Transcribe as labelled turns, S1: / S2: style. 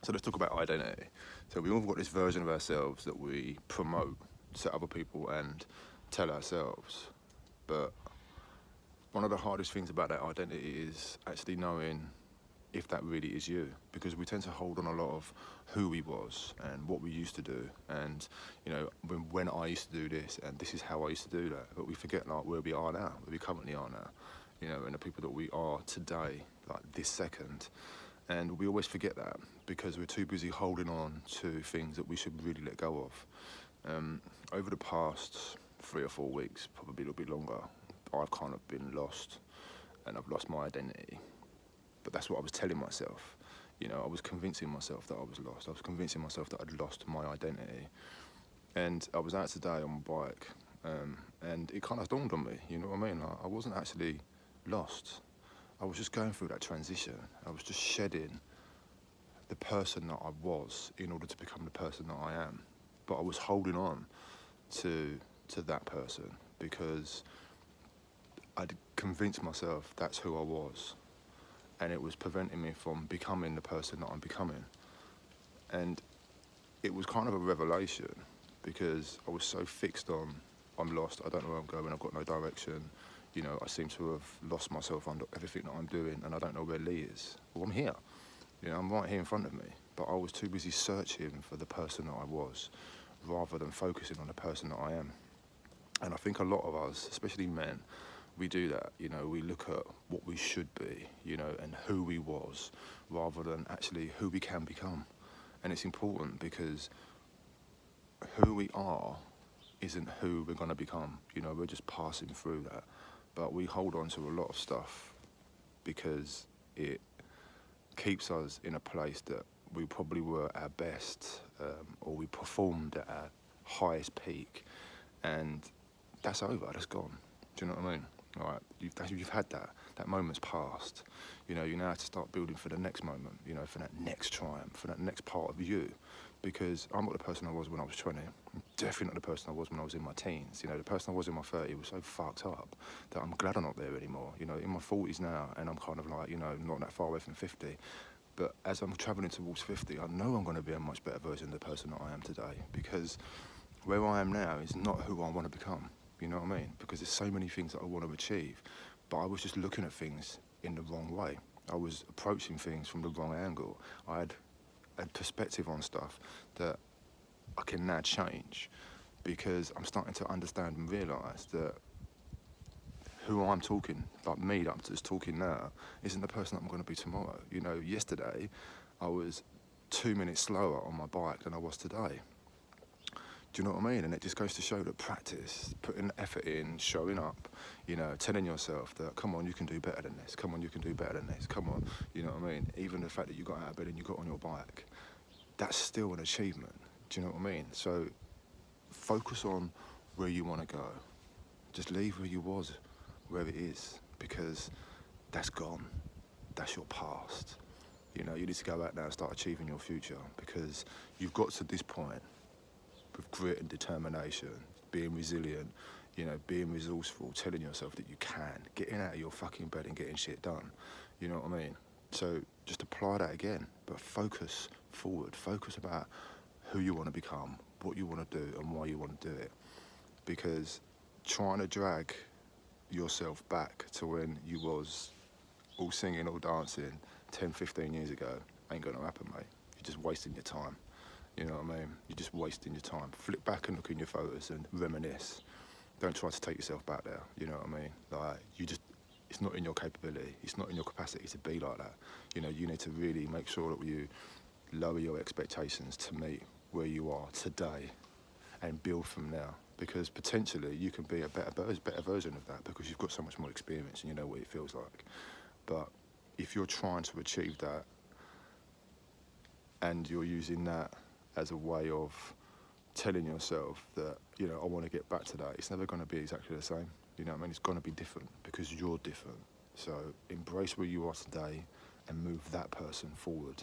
S1: So let's talk about identity. So we all got this version of ourselves that we promote to other people and tell ourselves. But one of the hardest things about that identity is actually knowing if that really is you, because we tend to hold on a lot of who we was and what we used to do, and when I used to do this and this is how I used to do that, but we forget like where we are now, where we currently are now, and the people that we are today, like this second. And we always forget that because we're too busy holding on to things that we should really let go of. Over the past 3 or 4 weeks, probably a little bit longer, I've kind of been lost and I've lost my identity. But that's what I was telling myself. I was convincing myself that I was lost. I was convincing myself that I'd lost my identity. And I was out today on my bike, and it kind of dawned on me, you know what I mean? Like, I wasn't actually lost. I was just going through that transition. I was just shedding the person that I was in order to become the person that I am. But I was holding on to that person because I'd convinced myself that's who I was. And it was preventing me from becoming the person that I'm becoming. And it was kind of a revelation because I was so fixed on, I'm lost, I don't know where I'm going, I've got no direction. I seem to have lost myself under everything that I'm doing and I don't know where Lee is. Well, I'm here. I'm right here in front of me. But I was too busy searching for the person that I was rather than focusing on the person that I am. And I think a lot of us, especially men, we do that, we look at what we should be, and who we was, rather than actually who we can become. And it's important because who we are isn't who we're going to become. We're just passing through that. But we hold on to a lot of stuff because it keeps us in a place that we probably were at our best, or we performed at our highest peak. And that's over, that's gone. Do you know what I mean? All right, you've had that moment's passed. You now have to start building for the next moment, for that next triumph, for that next part of you. Because I'm not the person I was when I was 20. I'm definitely not the person I was when I was in my teens. The person I was in my 30s was so fucked up that I'm glad I'm not there anymore. In my 40s now, and I'm kind of like, not that far away from 50. But as I'm travelling towards 50, I know I'm going to be a much better version of the person that I am today. Because where I am now is not who I want to become. You know what I mean? Because there's so many things that I want to achieve, but I was just looking at things in the wrong way. I was approaching things from the wrong angle. I had a perspective on stuff that I can now change because I'm starting to understand and realise that who I'm talking, like me that I'm just talking now, isn't the person that I'm going to be tomorrow. Yesterday I was 2 minutes slower on my bike than I was today. Do you know what I mean? And it just goes to show that practice, putting effort in, showing up, telling yourself that, come on, you can do better than this. Come on, you can do better than this. Come on, you know what I mean? Even the fact that you got out of bed and you got on your bike, that's still an achievement. Do you know what I mean? So focus on where you want to go. Just leave where you was, where it is, because that's gone. That's your past. You need to go out now and start achieving your future because you've got to this point with grit and determination, being resilient, being resourceful, telling yourself that you can, getting out of your fucking bed and getting shit done. You know what I mean? So just apply that again, but focus forward. Focus about who you want to become, what you want to do, and why you want to do it. Because trying to drag yourself back to when you was all singing, all dancing 10, 15 years ago ain't going to happen, mate. You're just wasting your time. You know what I mean? You're just wasting your time. Flip back and look in your photos and reminisce. Don't try to take yourself back there. You know what I mean? Like, it's not in your capability. It's not in your capacity to be like that. You need to really make sure that you lower your expectations to meet where you are today and build from now. Because potentially you can be a better version of that because you've got so much more experience and you know what it feels like. But if you're trying to achieve that and you're using that as a way of telling yourself that, I want to get back to that, it's never going to be exactly the same. You know what I mean? It's going to be different because you're different. So embrace where you are today and move that person forward.